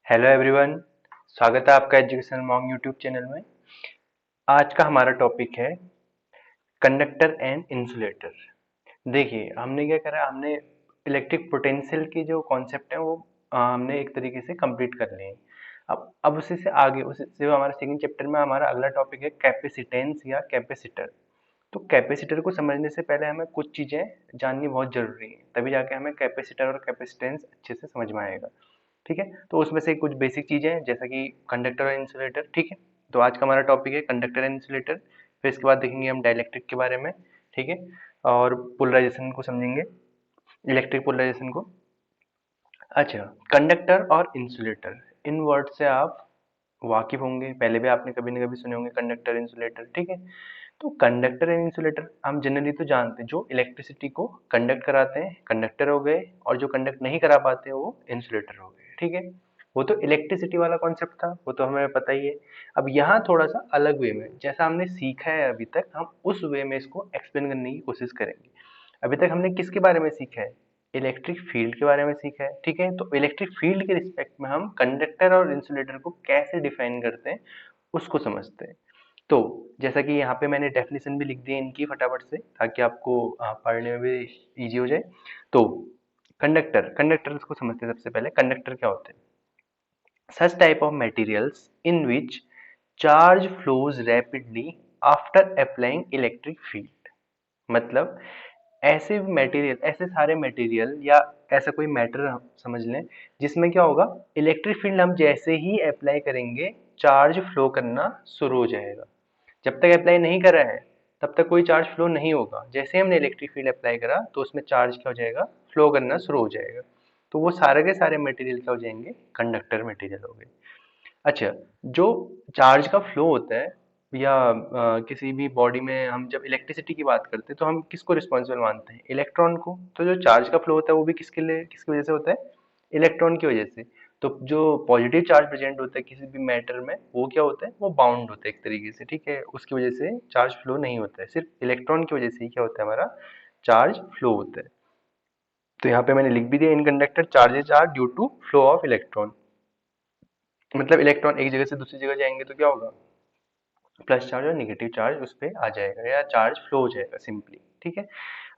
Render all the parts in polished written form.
Hello everyone. स्वागत है आपका एजुकेशन मॉन्ग यूट्यूब चैनल में। आज का हमारा टॉपिक है कंडक्टर एंड इंसुलेटर। देखिए हमने क्या करा, हमने इलेक्ट्रिक पोटेंशियल की जो कॉन्सेप्ट है वो हमने एक तरीके से कंप्लीट कर लिए हैं। अब उसी से आगे उसी से हमारे सेकंड चैप्टर में हमारा अगला टॉपिक है कैपेसिटेंस या कैपेसिटर। तो कैपेसिटर को समझने से पहले हमें कुछ चीजें जाननी बहुत जरूरी है, तभी जाके हमें कैपेसिटर और कैपेसिटेंस अच्छे से समझ में आएगा। ठीक है, तो उसमें से कुछ बेसिक चीजें हैं जैसा कि कंडक्टर और इंसुलेटर। ठीक है, तो आज का हमारा टॉपिक है कंडक्टर एंड इंसुलेटर। फिर इसके बाद देखेंगे हम डाइलेक्ट्रिक के बारे में। ठीक है, और पोलराइजेशन को समझेंगे, इलेक्ट्रिक पोलराइजेशन को। अच्छा, कंडक्टर और इंसुलेटर, इन वर्ड से आप वाकिफ होंगे, पहले भी आपने कभी ना कभी सुने होंगे कंडक्टर इंसुलेटर। ठीक है, तो कंडक्टर एंड इंसुलेटर हम जनरली तो जानते हैं, जो इलेक्ट्रिसिटी को कंडक्ट कराते हैं कंडक्टर हो गए, और जो कंडक्ट नहीं करा पाते हैं वो इंसुलेटर हो गए। ठीक है, वो तो इलेक्ट्रिसिटी वाला कॉन्सेप्ट था, वो तो हमें पता ही है। अब यहाँ थोड़ा सा अलग वे में, जैसा हमने सीखा है अभी तक, हम उस वे में इसको एक्सप्लेन करने की कोशिश करेंगे। अभी तक हमने किसके बारे में सीखा है? इलेक्ट्रिक फील्ड के बारे में सीखा है। ठीक है, तो इलेक्ट्रिक फील्ड के रिस्पेक्ट में हम कंडक्टर और इंसुलेटर को कैसे डिफाइन करते हैं उसको समझते हैं। तो जैसा कि यहाँ पे मैंने डेफिनेशन भी लिख दी है इनकी फटाफट से, ताकि आपको पढ़ने में भी इजी हो जाए। तो कंडक्टर को समझते हैं। सबसे पहले कंडक्टर क्या होते हैं? Such type of materials in which charge flows rapidly after applying electric field. मतलब ऐसे मटेरियल, ऐसे सारे मटेरियल या ऐसा कोई मैटर हम समझ लें जिसमें क्या होगा, इलेक्ट्रिक फील्ड हम जैसे ही अप्लाई करेंगे चार्ज फ्लो करना शुरू हो जाएगा। जब तक अप्लाई नहीं कर रहा है तब तक कोई चार्ज फ्लो नहीं होगा। जैसे ही हमने इलेक्ट्रिक फील्ड अप्लाई करा तो उसमें चार्ज क्या हो जाएगा, फ्लो करना शुरू हो जाएगा। तो वो सारे के सारे मटेरियल क्या हो जाएंगे, कंडक्टर मटेरियल हो गए। अच्छा, जो चार्ज का फ्लो होता है या किसी भी बॉडी में हम जब इलेक्ट्रिसिटी की बात करते हैं तो हम किसको रिस्पॉन्सिबल मानते हैं, इलेक्ट्रॉन को। तो जो चार्ज का फ्लो होता है वो भी किसके लिए, किसकी वजह से होता है, इलेक्ट्रॉन की वजह से। तो जो पॉजिटिव चार्ज प्रेजेंट होता है किसी भी मैटर में वो क्या होता है, वो बाउंड होता है एक तरीके से। ठीक है, उसकी वजह से चार्ज फ्लो नहीं होता है, सिर्फ इलेक्ट्रॉन की वजह से ही क्या होता है, हमारा चार्ज फ्लो होता है। तो यहाँ पे मैंने लिख भी दिया, in conductor charges are due to flow of electron. मतलब इलेक्ट्रॉन एक जगह से दूसरी जगह जाएंगे तो क्या होगा, प्लस चार्ज और नेगेटिव चार्ज उस पर आ जाएगा या चार्ज फ्लो हो जाएगा सिंपली। ठीक है,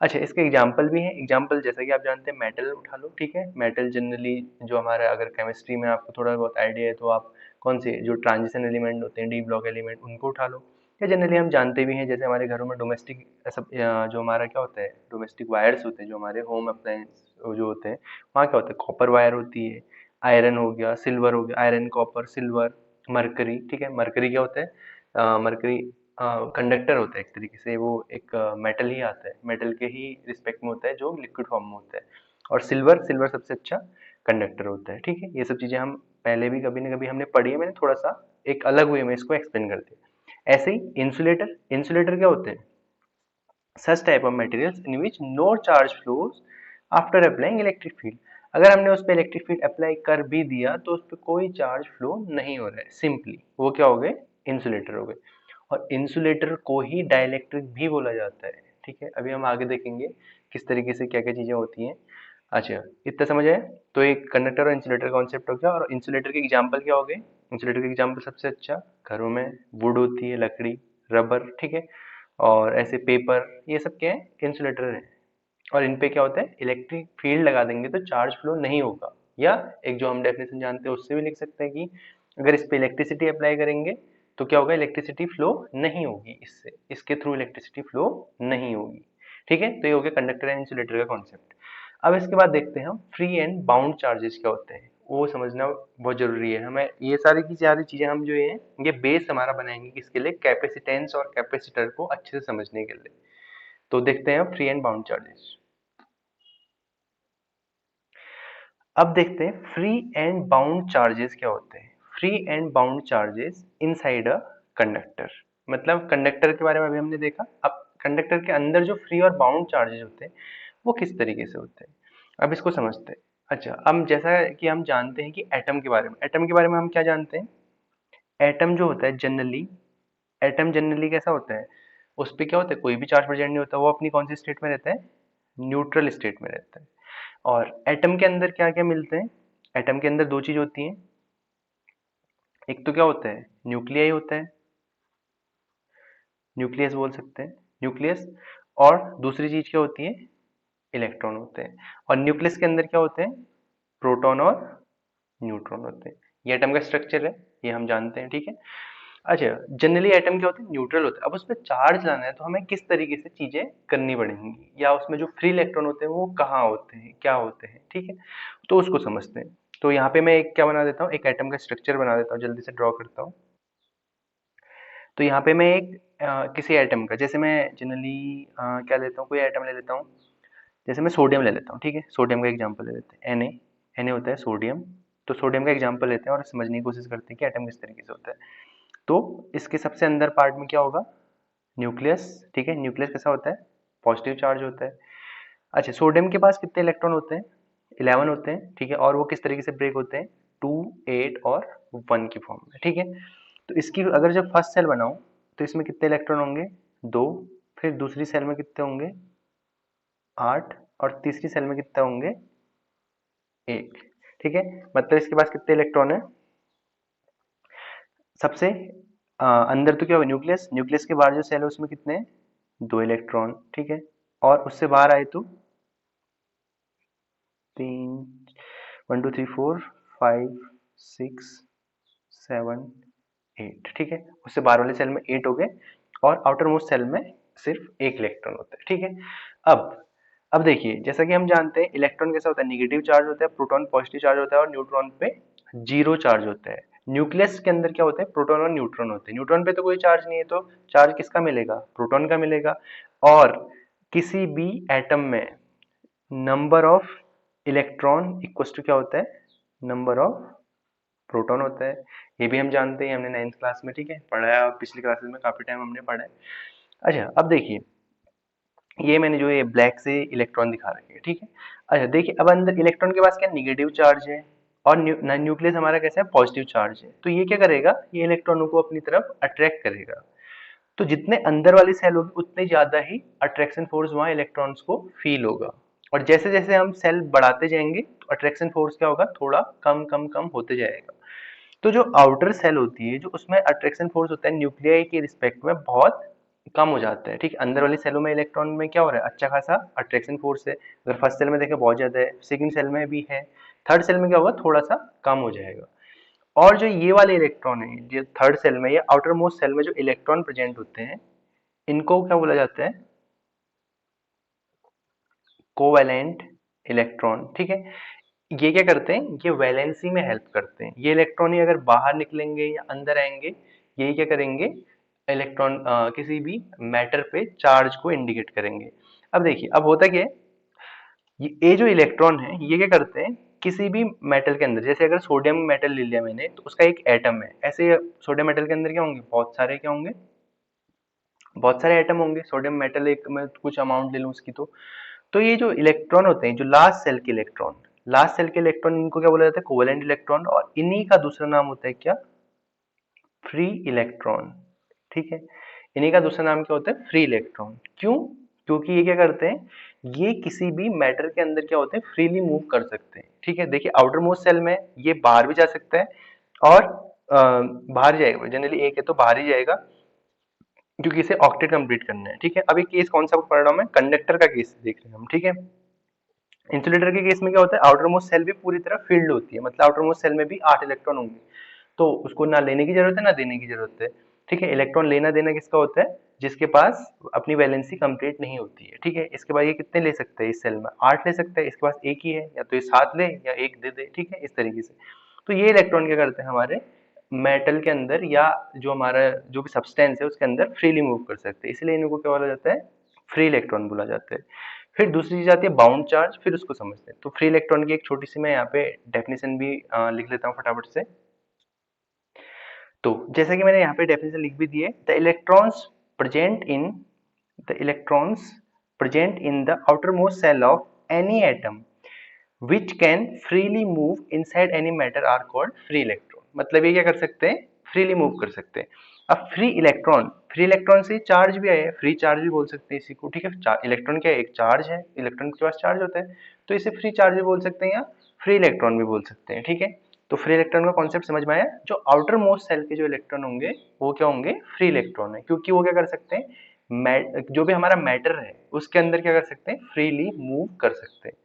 अच्छा इसके एग्जाम्पल भी है। एग्जाम्पल जैसा कि आप जानते हैं, मेटल उठा लो। ठीक है, मेटल जनरली जो हमारा, अगर केमिस्ट्री में आपको थोड़ा बहुत आइडिया है तो आप कौन से जो ट्रांजिशन एलिमेंट होते हैं, डी ब्लॉक एलिमेंट, उनको उठा लो। या जनरली हम जानते भी हैं, जैसे हमारे घरों में डोमेस्टिक सब जो हमारा क्या होता है, डोमेस्टिक वायर्स होते हैं, जो हमारे होम अप्लायंस जो होते हैं, वहाँ क्या होता है, कॉपर वायर होती है, आयरन हो गया, सिल्वर हो गया, आयरन कॉपर सिल्वर, मरकरी। ठीक है, मरकरी क्या होता है, मरकरी कंडक्टर होता है एक तरीके से, वो एक मेटल ही आता है, मेटल के ही रिस्पेक्ट में होता है जो लिक्विड फॉर्म में होता है। और सिल्वर, सिल्वर सबसे अच्छा कंडक्टर होता है। ठीक है, ये सब चीजें हम पहले भी कभी ना कभी हमने पढ़ी है, मैंने थोड़ा सा एक अलग वे में इसको एक्सप्लेन कर दिया। ऐसे ही इंसुलेटर, इंसुलेटर क्या होते हैं, such type of materials in which no charge flows after applying electric field. अगर हमने उस पर इलेक्ट्रिक फील्ड अप्लाई कर भी दिया तो उस पर कोई चार्ज फ्लो नहीं हो रहा है, सिंपली वो क्या हो गए, इंसुलेटर हो गए। और इंसुलेटर को ही डाइलेक्ट्रिक भी बोला जाता है। ठीक है, अभी हम आगे देखेंगे किस तरीके से क्या क्या चीजें होती हैं। अच्छा, इतना समझ आया? तो एक कंडक्टर और इंसुलेटर कॉन्सेप्ट हो गया, और इंसुलेटर के एग्जांपल क्या हो गए। इंसुलेटर के एग्जांपल सबसे अच्छा, घरों में वुड होती है, लकड़ी, रबर। ठीक है, और ऐसे पेपर, ये सब क्या है, इंसुलेटर है। और इन पे क्या होता है, इलेक्ट्रिक फील्ड लगा देंगे तो चार्ज फ्लो नहीं होगा। या एक जो हम डेफिनेशन जानते हैं उससे भी लिख सकते हैं कि अगर इस पे इलेक्ट्रिसिटी अप्लाई करेंगे तो क्या होगा, इलेक्ट्रिसिटी फ्लो नहीं होगी, इससे इसके थ्रू इलेक्ट्रिसिटी फ्लो नहीं होगी। ठीक है, तो ये हो गया कंडक्टर एंड इंसुलेटर का कॉन्सेप्ट। अब इसके बाद देखते हैं हम फ्री एंड बाउंड चार्जेस क्या होते हैं, वो समझना बहुत जरूरी है हमें। ये सारी की सारी चीजें हम जो है ये बेस हमारा बनाएंगे किसके लिए, कैपेसिटेंस और कैपेसिटर को अच्छे से समझने के लिए। तो देखते हैं फ्री एंड बाउंड चार्जेस। अब देखते हैं फ्री एंड बाउंड चार्जेस क्या होते हैं। Free and bound charges inside a conductor, मतलब कंडक्टर के बारे में अभी हमने देखा। अब कंडक्टर के अंदर जो फ्री और बाउंड चार्जेस होते हैं वो किस तरीके से होते हैं, अब इसको समझते हैं। अच्छा, अब जैसा कि हम जानते हैं कि एटम के बारे में, एटम के बारे में हम क्या जानते हैं, एटम जो होता है जनरली, एटम जनरली कैसा होता है, उस पे क्या होता है, कोई भी चार्ज प्रेजेंट नहीं होता, वो अपनी कौन सी स्टेट में रहता है, न्यूट्रल स्टेट में रहता है। और एटम के अंदर क्या क्या मिलते हैं, एटम के अंदर दो चीज होती हैं, एक तो क्या होता है, न्यूक्लियाई होता है, न्यूक्लियस बोल सकते हैं, न्यूक्लियस। और दूसरी चीज क्या होती है, इलेक्ट्रॉन होते हैं। और न्यूक्लियस के अंदर क्या होते हैं, प्रोटॉन और न्यूट्रॉन होते हैं। ये एटम का स्ट्रक्चर है, ये हम जानते हैं, ठीक है। अच्छा, जनरली एटम क्या होते हैं, न्यूट्रल होते हैं। अब उसमें चार्ज लाना है तो हमें किस तरीके से चीजें करनी पड़ेंगी, या उसमें जो फ्री इलेक्ट्रॉन होते हैं वो कहाँ होते हैं, क्या होते हैं, ठीक है। तो उसको समझते हैं। तो यहाँ पे मैं एक क्या बना देता हूँ, एक एटम का स्ट्रक्चर बना देता हूँ, जल्दी से ड्रॉ करता हूँ। तो यहाँ पे मैं एक किसी एटम का, जैसे मैं जनरली क्या लेता हूँ, कोई एटम ले लेता हूँ। जैसे मैं सोडियम ले लेता हूँ, ठीक है, सोडियम का एग्जांपल ले लेते हैं, Na होता है सोडियम। तो सोडियम का एग्जांपल लेते हैं और समझने की कोशिश करते हैं कि एटम किस तरीके से होता है। तो इसके सबसे अंदर पार्ट में क्या होगा, न्यूक्लियस, ठीक है। न्यूक्लियस कैसा होता है, पॉजिटिव चार्ज होता है। अच्छा, सोडियम के पास कितने इलेक्ट्रॉन होते हैं, 11 होते हैं, ठीक है। और वो किस तरीके से ब्रेक होते हैं, 2, 8 और 1 की फॉर्म में, ठीक है। तो इसकी अगर जब फर्स्ट सेल बनाऊं तो इसमें कितने इलेक्ट्रॉन होंगे, 2। फिर दूसरी सेल में कितने होंगे, 8। और तीसरी सेल में कितने होंगे, 1, ठीक है। मतलब इसके पास कितने इलेक्ट्रॉन है, सबसे अंदर तो क्या होगा, न्यूक्लियस, न्यूक्लियस के बाहर जो सेल है उसमें कितने हैं, 2 इलेक्ट्रॉन, ठीक है। और उससे बाहर आए तो 3, 1 2 3 4 5 6 7 8, ठीक है। उससे बाहर वाले सेल में 8 हो गए, और आउटर मोस्ट सेल में सिर्फ 1 इलेक्ट्रॉन होता है, ठीक है। अब अब देखिए, जैसा कि हम जानते हैं इलेक्ट्रॉन कैसा होता है, निगेटिव चार्ज होता है, प्रोटॉन पॉजिटिव चार्ज होता है, और न्यूट्रॉन पे जीरो चार्ज होता है। न्यूक्लियस के अंदर क्या होता है, प्रोटॉन और न्यूट्रॉन होते हैं। न्यूट्रॉन पे तो कोई चार्ज नहीं है, तो चार्ज किसका मिलेगा, प्रोटॉन का मिलेगा। और किसी भी एटम में number of electron equals to क्या होता है, नंबर ऑफ प्रोटॉन होता है। ये भी हम जानते हैं, हमने 9th क्लास में, ठीक है, पढ़ा है, और पिछली क्लासेस में काफी टाइम हमने पढ़ा है। अच्छा, अब देखिए, ये मैंने जो ये ब्लैक से इलेक्ट्रॉन दिखा रखे हैं, ठीक है। अच्छा देखिए, अब अंदर इलेक्ट्रॉन के पास क्या निगेटिव चार्ज है, और न्यूक्लियस हमारा कैसा है, पॉजिटिव चार्ज है। तो ये क्या करेगा, ये इलेक्ट्रॉनों को अपनी तरफ अट्रैक्ट करेगा। तो जितने अंदर वाली सेल होगी उतने ज्यादा ही अट्रैक्शन फोर्स वहां इलेक्ट्रॉन्स को फील होगा। और जैसे जैसे हम सेल बढ़ाते जाएंगे तो अट्रैक्शन फोर्स क्या होगा, थोड़ा कम कम कम होते जाएगा। तो जो आउटर सेल होती है, जो उसमें अट्रैक्शन फोर्स होता है न्यूक्लियाई के रिस्पेक्ट में बहुत कम हो जाता है, ठीक है। अंदर वाली सेलों में इलेक्ट्रॉन में क्या हो रहा है, अच्छा खासा अट्रैक्शन फोर्स है। अगर फर्स्ट सेल में देखें बहुत ज्यादा है, सेकंड सेल में भी है, थर्ड सेल में क्या होगा, थोड़ा सा कम हो जाएगा। और जो ये वाले इलेक्ट्रॉन है, जो थर्ड सेल में या आउटर मोस्ट सेल में जो इलेक्ट्रॉन प्रेजेंट होते हैं, इनको क्या बोला जाता है, कोवैलेंट इलेक्ट्रॉन, ठीक है। ये क्या करते हैं, ये वैलेंसी में हेल्प करते हैं। ये इलेक्ट्रॉन ही अगर बाहर निकलेंगे या अंदर आएंगे, ये क्या करेंगे, इलेक्ट्रॉन किसी भी मैटर पे चार्ज को इंडिकेट करेंगे। अब देखिए, अब होता क्या है, ये जो इलेक्ट्रॉन है ये क्या करते हैं, किसी भी मेटल के अंदर, जैसे अगर सोडियम मेटल ले लिया मैंने, तो उसका एक एटम है, ऐसे सोडियम मेटल के अंदर क्या होंगे, बहुत सारे क्या होंगे, बहुत सारे एटम होंगे। सोडियम मेटल एक मैं कुछ अमाउंट ले लूं उसकी, तो ये जो इलेक्ट्रॉन होते हैं, जो लास्ट सेल के इलेक्ट्रॉन, लास्ट सेल के इलेक्ट्रॉन, इनको क्या बोला जाता है, कोवेलेंट इलेक्ट्रॉन। और इन्हीं का दूसरा नाम होता है क्या, फ्री इलेक्ट्रॉन, ठीक है। इन्हीं का दूसरा नाम क्या होता है, फ्री इलेक्ट्रॉन। क्यों, क्योंकि ये क्या करते हैं, ये किसी भी मैटर के अंदर क्या होते हैं, फ्रीली मूव कर सकते हैं, ठीक है। देखिए, आउटर मोस्ट सेल में ये बाहर भी जा सकता है, और बाहर जाएगा, जनरली एक है तो बाहर ही जाएगा, क्योंकि इसे ऑक्टेट कंप्लीट करना है, ठीक है। अभी केस कौन सा पढ़ रहा हूं मैं, कंडक्टर का केस देख रहे हैं हम, ठीक है। इंसुलेटर के केस में क्या होता है, आउटर मोस्ट सेल भी पूरी तरह फिल्ड होती है, मतलब आउटर मोस्ट सेल में भी 8 इलेक्ट्रॉन होंगे। तो उसको ना लेने की जरूरत है ना देने की जरूरत है, ठीक है। इलेक्ट्रॉन लेना देना किसका होता है, जिसके पास अपनी वैलेंसी कंप्लीट नहीं होती है, ठीक है। इसके बाद ये कितने ले सकते हैं, इस सेल में 8 ले सकते हैं, इसके पास एक ही है, या तो ये 7 ले या एक दे दे, ठीक है, इस तरीके से। तो ये इलेक्ट्रॉन क्या करते हैं, हमारे मेटल के अंदर या जो हमारा जो भी सब्सटेंस है उसके अंदर फ्रीली मूव कर सकते हैं, इसलिए इनको क्या बोला जाता है, फ्री इलेक्ट्रॉन बोला जाता है। फिर दूसरी चीज आती है बाउंड चार्ज, फिर उसको समझते हैं। तो फ्री इलेक्ट्रॉन की एक छोटी सी मैं यहाँ पे डेफिनेशन भी लिख लेता हूँ फटाफट से। तो जैसा कि मैंने यहाँ पे डेफिनेशन लिख भी दी है, present in the electrons present in the outermost shell of any atom which can freely move inside any matter are called free electron। मतलब ये क्या कर सकते हैं, फ्रीली मूव कर सकते हैं। अब फ्री इलेक्ट्रॉन से चार्ज भी आया है, फ्री चार्ज भी बोल सकते हैं इसी को, ठीक है। इलेक्ट्रॉन क्या है, एक चार्ज है, इलेक्ट्रॉन के पास चार्ज होता है, तो इसे फ्री चार्ज भी बोल सकते हैं या फ्री इलेक्ट्रॉन भी बोल सकते हैं, ठीक है। तो फ्री इलेक्ट्रॉन का कॉन्सेप्ट समझ में आया। जो आउटर मोस्ट सेल के जो इलेक्ट्रॉन होंगे वो क्या होंगे, फ्री इलेक्ट्रॉन है, क्योंकि वो क्या कर सकते हैं, जो भी हमारा मैटर है उसके अंदर क्या कर सकते हैं, फ्रीली मूव कर सकते हैं।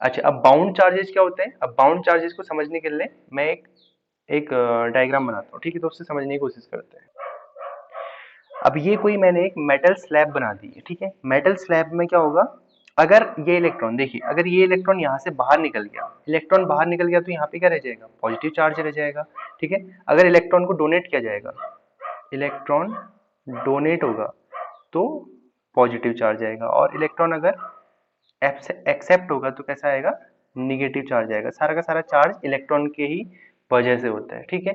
अच्छा, अब बाउंड चार्जेस क्या होते हैं। अब बाउंड चार्जेस को समझने के लिए मैं एक डायग्राम बनाता हूँ, ठीक है, तो उससे समझने की कोशिश करते हैं। अब ये कोई मैंने एक मेटल स्लैब बना दी है, ठीक है। मेटल स्लैब में क्या होगा, अगर ये इलेक्ट्रॉन देखिए, अगर ये इलेक्ट्रॉन यहाँ से बाहर निकल गया, इलेक्ट्रॉन बाहर निकल गया तो यहाँ पे क्या रह जाएगा, पॉजिटिव चार्ज रह जाएगा, ठीक है। अगर इलेक्ट्रॉन को डोनेट किया जाएगा, इलेक्ट्रॉन डोनेट होगा तो पॉजिटिव चार्ज आएगा, और इलेक्ट्रॉन अगर एक्सेप्ट होगा तो कैसा आएगा, निगेटिव चार्ज आएगा। सारा का सारा चार्ज इलेक्ट्रॉन के ही वजह से होता है, ठीक है।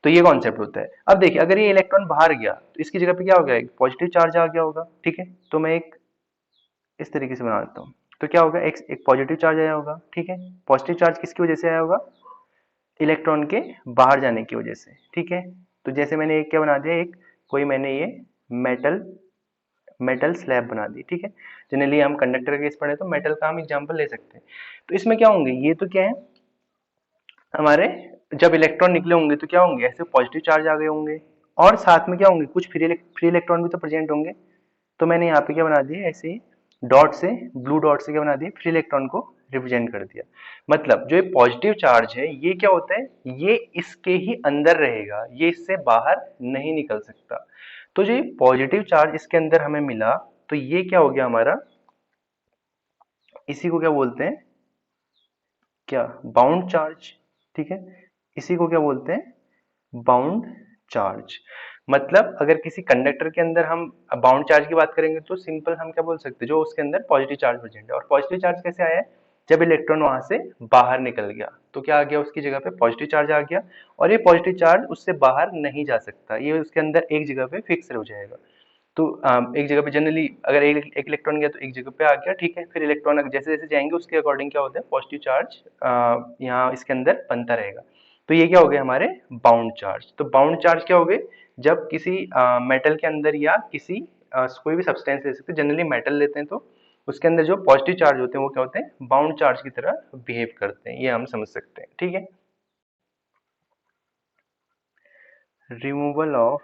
तो ये कॉन्सेप्ट होता है। अब देखिए, अगर ये इलेक्ट्रॉन बाहर गया तो इसकी जगह पे क्या हो गया, एक पॉजिटिव चार्ज आ गया होगा, ठीक है। तो मैं एक इस तरीके से बना देता हूँ, तो क्या होगा, एक पॉजिटिव चार्ज आया होगा, ठीक है। पॉजिटिव चार्ज किसकी वजह से आया होगा, इलेक्ट्रॉन के बाहर जाने की वजह से, ठीक है। तो जैसे मैंने एक क्या बना दिया, एक कोई मैंने ये मेटल स्लैब बना दी, ठीक है। जनरली हम कंडक्टर का केस पढ़े तो मेटल का हम एग्जांपल ले सकते हैं। तो इसमें क्या होंगे, ये तो क्या है हमारे, जब इलेक्ट्रॉन निकले होंगे तो क्या होंगे, ऐसे पॉजिटिव चार्ज आ गए होंगे, और साथ में क्या होंगे, कुछ फ्री इलेक्ट्रॉन भी तो प्रेजेंट होंगे। तो मैंने यहाँ पे क्या बना दिया, ऐसे ही डॉट से, ब्लू डॉट से क्या बना दिया, फ्री इलेक्ट्रॉन को रिप्रेजेंट कर दिया। मतलब जो ये पॉजिटिव चार्ज है ये क्या होता है, ये इसके ही अंदर रहेगा, ये इससे बाहर नहीं निकल सकता। तो जो ये पॉजिटिव चार्ज इसके अंदर हमें मिला, तो ये क्या हो गया हमारा, इसी को क्या बोलते हैं, क्या, बाउंड चार्ज, ठीक है। इसी को क्या बोलते हैं, बाउंड चार्ज। मतलब अगर किसी कंडक्टर के अंदर हम बाउंड चार्ज की बात करेंगे तो सिंपल हम क्या बोल सकते हैं, जो उसके अंदर पॉजिटिव चार्ज प्रेजेंट है। और पॉजिटिव चार्ज कैसे आया है, जब इलेक्ट्रॉन वहां से बाहर निकल गया तो क्या आ गया, उसकी जगह पे पॉजिटिव चार्ज आ गया, और ये पॉजिटिव चार्ज उससे बाहर नहीं जा सकता, ये उसके अंदर एक जगह पे फिक्स हो जाएगा। तो एक जगह पे जनरली अगर एक इलेक्ट्रॉन गया तो एक जगह पे आ गया, ठीक है। फिर इलेक्ट्रॉन जैसे जैसे जाएंगे उसके अकॉर्डिंग क्या होता है, पॉजिटिव चार्ज यहाँ इसके अंदर बनता रहेगा। तो ये क्या हो गए हमारे बाउंड चार्ज। तो बाउंड चार्ज क्या हो गए, जब किसी मेटल के अंदर या किसी कोई भी सब्सटेंस ले सकते हैं, जनरली मेटल लेते हैं तो उसके अंदर जो पॉजिटिव चार्ज होते हैं वो क्या होते हैं, बाउंड चार्ज की तरह बिहेव करते हैं, ये हम समझ सकते हैं, ठीक है। Removal of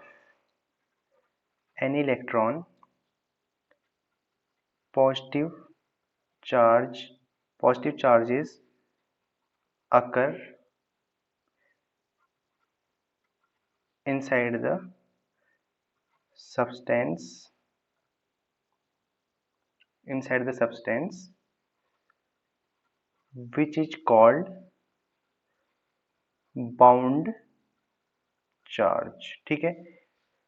any electron, positive charge, positive charges occur inside the substance, which is called bound charge, ठीक है,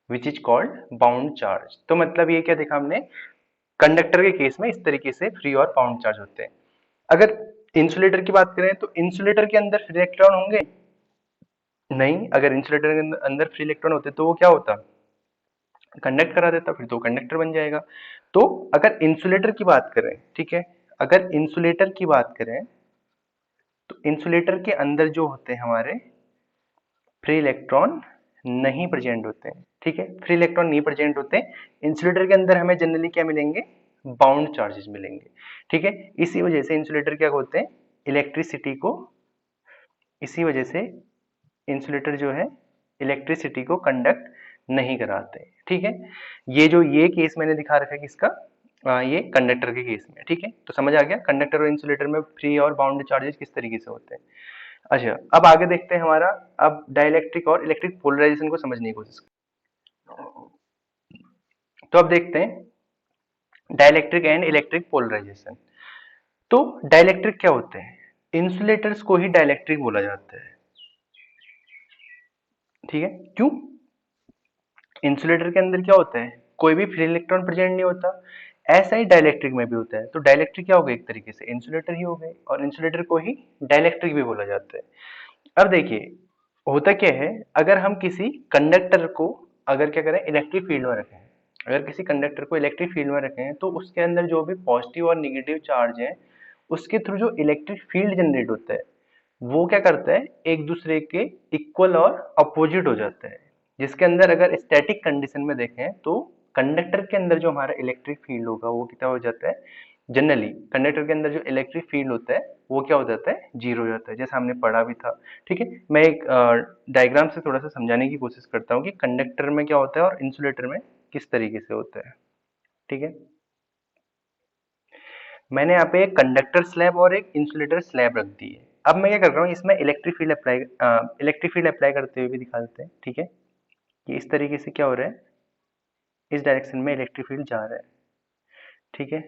which is called bound charge। तो मतलब ये क्या देखा हमने, कंडक्टर के केस में इस तरीके से फ्री और बाउंड चार्ज होते हैं। अगर इंसुलेटर की बात करें तो इंसुलेटर के अंदर फ्री इलेक्ट्रॉन होंगे नहीं, अगर इंसुलेटर के अंदर फ्री इलेक्ट्रॉन होते तो वो क्या होता, कंडक्ट करा देता, फिर तो कंडक्टर बन जाएगा। तो अगर इंसुलेटर की बात करें, ठीक है, अगर इंसुलेटर की बात करें तो इंसुलेटर के अंदर जो होते हैं हमारे फ्री इलेक्ट्रॉन नहीं प्रेजेंट होते हैं, ठीक है, फ्री इलेक्ट्रॉन नहीं प्रेजेंट होते। इंसुलेटर के अंदर हमें जनरली क्या मिलेंगे, बाउंड चार्जेस मिलेंगे, ठीक है। इसी वजह से इंसुलेटर क्या होते हैं, इलेक्ट्रिसिटी को, इसी वजह से इंसुलेटर जो है इलेक्ट्रिसिटी को कंडक्ट नहीं कराते, ठीक है। ये केस मैंने दिखा रखा है किसका, ये कंडक्टर के केस में, ठीक है। तो समझ आ गया कंडक्टर और इंसुलेटर में फ्री और बाउंड चार्जेस किस तरीके से होते हैं। अच्छा, अब आगे देखते हैं हमारा, अब डाइलेक्ट्रिक और इलेक्ट्रिक पोलराइजेशन को समझने की कोशिश करें। तो अब देखते हैं डाइलेक्ट्रिक एंड इलेक्ट्रिक पोलराइजेशन। तो डाइलेक्ट्रिक क्या होते हैं, इंसुलेटर्स को ही डाइलेक्ट्रिक बोला जाता है, ठीक है। क्यों, इंसुलेटर के अंदर क्या होता है, कोई भी फ्री इलेक्ट्रॉन प्रेजेंट नहीं होता, ऐसा ही डाइलेक्ट्रिक में भी होता है। तो डाइलेक्ट्रिक क्या हो गए, एक तरीके से इंसुलेटर ही हो गए, और इंसुलेटर को ही डाइलेक्ट्रिक भी बोला जाता है। अब देखिए होता क्या है, अगर हम किसी कंडक्टर को अगर क्या करें, इलेक्ट्रिक फील्ड में रखें, अगर किसी कंडक्टर को इलेक्ट्रिक फील्ड में रखें तो उसके अंदर जो भी पॉजिटिव और निगेटिव चार्ज है उसके थ्रू जो इलेक्ट्रिक फील्ड जनरेट होता है वो क्या करता है, एक दूसरे के इक्वल और अपोजिट हो जाता है। जिसके अंदर अगर स्टैटिक कंडीशन में देखें तो कंडक्टर के अंदर जो हमारा इलेक्ट्रिक फील्ड होगा वो कितना हो जाता है, जनरली कंडक्टर के अंदर जो इलेक्ट्रिक फील्ड होता है वो क्या हो जाता है, जीरो हो जाता है, जैसा हमने पढ़ा भी था। ठीक है, मैं एक डायग्राम से थोड़ा सा समझाने की कोशिश करता हूँ कि कंडक्टर में क्या होता है और इंसुलेटर में किस तरीके से होता है। ठीक है, मैंने यहाँ पे एक कंडक्टर स्लैब और एक इंसुलेटर स्लैब रख दी है। अब मैं क्या कर रहा हूँ, इसमें इलेक्ट्रिक फील्ड अप्लाई करते हुए भी दिखा देते हैं। ठीक है, कि इस तरीके से क्या हो रहा है, इस डायरेक्शन में इलेक्ट्रिक फील्ड जा रहा है। ठीक है,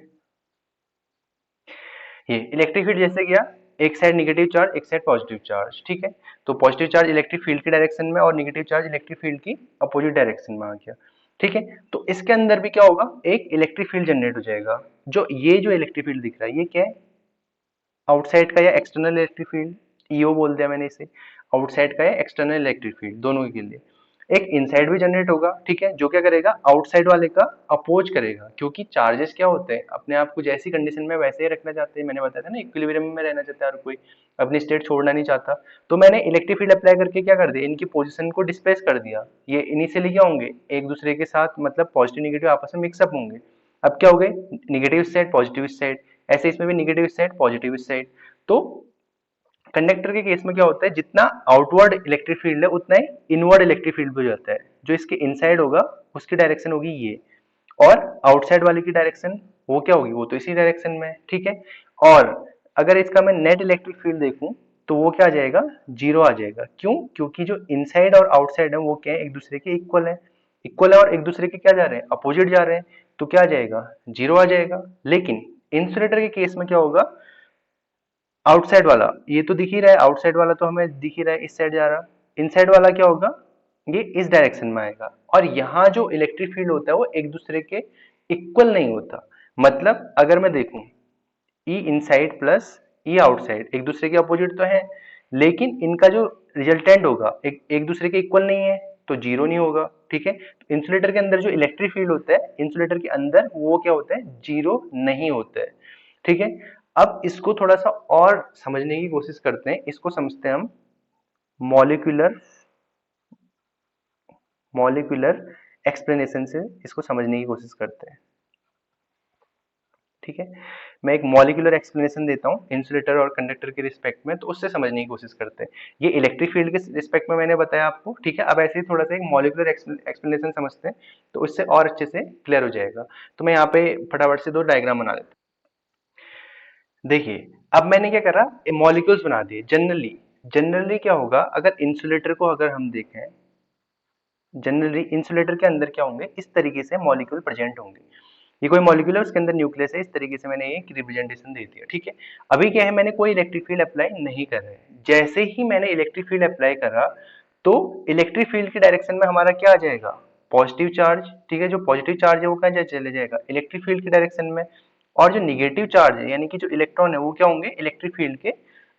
ये इलेक्ट्रिक फील्ड जैसे गया, एक साइड नेगेटिव चार्ज एक साइड पॉजिटिव चार्ज। ठीक है, तो पॉजिटिव चार्ज इलेक्ट्रिक फील्ड की डायरेक्शन में और नेगेटिव चार्ज इलेक्ट्रिक फील्ड की अपोजिट डायरेक्शन में आ गया। ठीक है, तो इसके अंदर भी क्या होगा, एक इलेक्ट्रिक फील्ड जनरेट हो जाएगा। जो ये जो इलेक्ट्रिक फील्ड दिख रहा है ये क्या है, आउटसाइड का या एक्सटर्नल इलेक्ट्रिक फील्ड, ईओ बोल दिया मैंने इसे। आउटसाइड का या एक्सटर्नल इलेक्ट्रिक फील्ड दोनों के लिए एक इनसाइड भी जनरेट होगा। ठीक है, जो क्या करेगा, आउटसाइड वाले का अपोज करेगा, क्योंकि चार्जेस क्या होते हैं, अपने आप को जैसी कंडीशन में वैसे ही रखना चाहते हैं। मैंने बताया था ना, इक्विलिब्रियम में रहना चाहता है हर कोई, अपनी स्टेट छोड़ना नहीं चाहता। तो मैंने इलेक्ट्रिक फील्ड अप्लाई करके क्या कर दिया, इनकी पोजीशन को डिस्प्लेस कर दिया। ये इनिशियली क्या होंगे, एक दूसरे के साथ मतलब पॉजिटिव निगेटिव आपस में मिक्सअप होंगे। अब क्या हो गए, निगेटिव साइड पॉजिटिव साइड, ऐसे इसमें भी निगेटिव साइड पॉजिटिव साइड। तो कंडक्टर के केस में क्या होता है, जितना आउटवर्ड इलेक्ट्रिक फील्ड है उतना ही इनवर्ड इलेक्ट्रिक फील्ड भी हो जाता है। जो इसके इनसाइड होगा उसकी डायरेक्शन होगी ये, और आउटसाइड वाले की डायरेक्शन वो क्या होगी, वो तो इसी डायरेक्शन में है। ठीक है, और अगर इसका मैं नेट इलेक्ट्रिक फील्ड देखूं तो वो क्या आ जाएगा, जीरो आ जाएगा। क्यों, क्योंकि जो इनसाइड और आउटसाइड है वो क्या है, एक दूसरे के इक्वल है। इक्वल है और एक दूसरे के क्या जा रहे हैं, अपोजिट जा रहे हैं, तो क्या आ जाएगा, जीरो आ जाएगा। लेकिन इंसुलेटर के केस में क्या होगा, आउटसाइड वाला ये तो दिख ही रहा है, आउटसाइड वाला तो हमें दिख ही रहा है, इस साइड जा रहा। इनसाइड वाला क्या होगा, ये इस डायरेक्शन में आएगा। और यहाँ जो इलेक्ट्रिक फील्ड होता है वो एक दूसरे के इक्वल नहीं होता। मतलब अगर मैं देखूं, ई इनसाइड प्लस ई आउटसाइड एक दूसरे के अपोजिट तो है, लेकिन इनका जो रिजल्टेंट होगा एक दूसरे के इक्वल नहीं है, तो जीरो नहीं होगा। ठीक है, तो इंसुलेटर के अंदर जो इलेक्ट्रिक फील्ड होता है इंसुलेटर के अंदर वो क्या होता है, जीरो नहीं होता है। ठीक है, अब इसको थोड़ा सा और समझने की कोशिश करते हैं, इसको समझते हैं हम मॉलिक्यूलर मॉलिक्यूलर एक्सप्लेनेशन से, इसको समझने की कोशिश करते हैं। ठीक है, मैं एक मॉलिक्यूलर एक्सप्लेनेशन देता हूँ इंसुलेटर और कंडक्टर के रिस्पेक्ट में, तो उससे समझने की कोशिश करते हैं। ये इलेक्ट्रिक फील्ड के रिस्पेक्ट में मैंने बताया आपको। ठीक है, अब ऐसे ही थोड़ा सा एक मॉलिक्यूलर एक्सप्लेनेशन समझते हैं, तो उससे और अच्छे से क्लियर हो जाएगा। तो मैं यहाँ पे फटाफट से दो डायग्राम बना देता हूँ। देखिए, अब मैंने क्या करा, मॉलिक्यूल्स बना दिए। जनरली जनरली क्या होगा, अगर इंसुलेटर को अगर हम देखें, जनरली इंसुलेटर के अंदर क्या होंगे, इस तरीके से मॉलिक्यूल प्रेजेंट होंगे। ये कोई मॉलिक्यूल है, उसके अंदर न्यूक्लियस है, इस तरीके से मैंने एक रिप्रेजेंटेशन दे दिया। ठीक है, अभी क्या है, मैंने कोई इलेक्ट्रिक फील्ड अप्लाई नहीं कर रहे हैं। जैसे ही मैंने इलेक्ट्रिक फील्ड अप्लाई करा तो इलेक्ट्रिक फील्ड की डायरेक्शन में हमारा क्या आ जाएगा, पॉजिटिव चार्ज। ठीक है, जो पॉजिटिव चार्ज है वो कहाँ चले जाएगा, इलेक्ट्रिक फील्ड की डायरेक्शन में। और जो निगेटिव चार्ज है यानी कि जो इलेक्ट्रॉन है वो क्या होंगे, इलेक्ट्रिक फील्ड के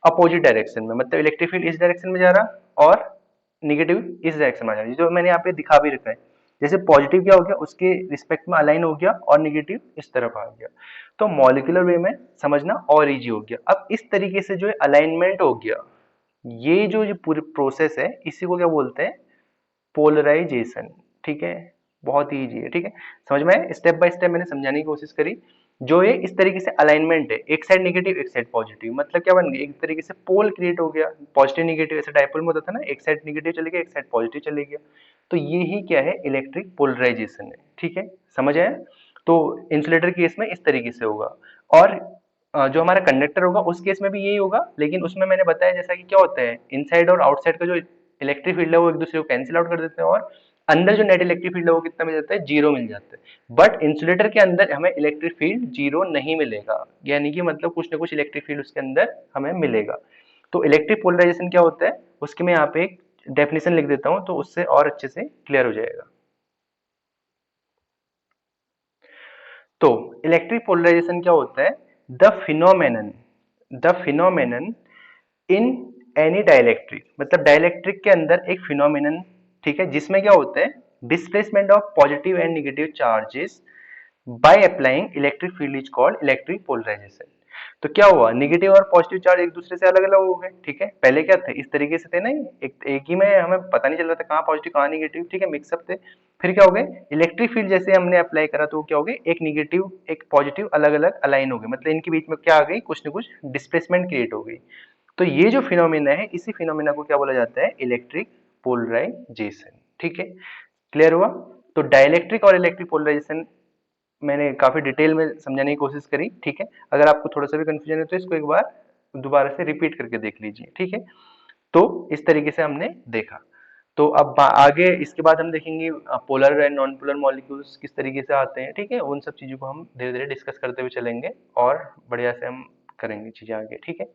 अपोजिट डायरेक्शन में। मतलब इलेक्ट्रिक फील्ड इस डायरेक्शन में जा रहा और निगेटिव इस डायरेक्शन में जा रहा है, जो मैंने यहाँ पे दिखा भी रखा है। जैसे पॉजिटिव क्या हो गया, उसके रिस्पेक्ट में अलाइन हो गया और निगेटिव इस तरफ आ गया। तो मॉलिक्यूलर वे में समझना और इजी हो गया। अब इस तरीके से जो है अलाइनमेंट हो गया, ये पूरी प्रोसेस है, इसी को क्या बोलते हैं, पोलराइजेशन। ठीक है, बहुत ही इजी है। ठीक है, समझ में आया, स्टेप बाय स्टेप मैंने समझाने की कोशिश करी। जो ये इस तरीके से अलाइनमेंट है, एक साइड नेगेटिव एक साइड पॉजिटिव, मतलब क्या बन गया, एक तरीके से पोल क्रिएट हो गया, पॉजिटिव नेगेटिव, ऐसे डायपोल में होता था ना, एक साइड नेगेटिव चले गया एक साइड पॉजिटिव चले गया। तो ये ही क्या है, इलेक्ट्रिक पोलराइजेशन है। ठीक है, समझ आया। तो इंसुलेटर केस में इस तरीके से होगा, और जो हमारा कंडक्टर होगा उस केस में भी यही होगा, लेकिन उसमें मैंने बताया जैसा कि क्या होता है, इनसाइड और आउटसाइड का जो इलेक्ट्रिक फील्ड है वो एक दूसरे को कैंसिल आउट कर देते हैं, और अंदर जो नेट इलेक्ट्रिक फील्ड है वो कितना मिल जाता है, जीरो मिल जाता है। बट इंसुलेटर के अंदर हमें इलेक्ट्रिक फील्ड जीरो नहीं मिलेगा, यानी कि मतलब कुछ ना कुछ इलेक्ट्रिक फील्ड उसके अंदर हमें मिलेगा। तो इलेक्ट्रिक पोलराइजेशन क्या होता है, उसकी मैं यहाँ पे एक डेफिनेशन लिख देता हूँ, तो उससे और अच्छे से क्लियर हो जाएगा। तो इलेक्ट्रिक पोलराइजेशन क्या होता है, the phenomenon in any dielectric, मतलब डाइलेक्ट्रिक के अंदर एक फिनोमेनन, ठीक है, जिसमें क्या होता है, displacement of positive and negative charges by applying electric field is called electric polarization. तो क्या हुआ, नेगेटिव और पॉजिटिव चार्ज एक दूसरे से अलग अलग हो गए, ठीक है। पहले क्या थे, इस तरीके से थे ना, एक ही में हमें पता नहीं चल रहा था कहाँ पॉजिटिव कहाँ नेगेटिव, ठीक है, मिक्सअप थे। फिर क्या हो गए, इलेक्ट्रिक फील्ड जैसे हमने अप्लाई करा तो वो क्या हो गए, एक नेगेटिव एक पॉजिटिव अलग अलग अलाइन हो गए, मतलब इनके बीच में क्या आ गई, कुछ ना कुछ डिस्प्लेसमेंट क्रिएट हो गई। तो ये जो फिनोमिना है, इसी फिनोमिना को क्या बोला जाता है, इलेक्ट्रिक पोलराइजेशन, ठीक है। क्लियर हुआ। तो डाइलेक्ट्रिक और इलेक्ट्रिक पोलराइजेशन मैंने काफी डिटेल में समझाने की कोशिश करी, ठीक है। अगर आपको थोड़ा सा भी कंफ्यूजन है तो इसको एक बार दोबारा से रिपीट करके देख लीजिए, ठीक है। तो इस तरीके से हमने देखा। तो अब आगे इसके बाद हम देखेंगे polar and non polar molecules किस तरीके से आते हैं, ठीक है। उन सब चीजों को हम धीरे धीरे डिस्कस करते हुए चलेंगे और बढ़िया से हम करेंगे चीजें आगे, ठीक है।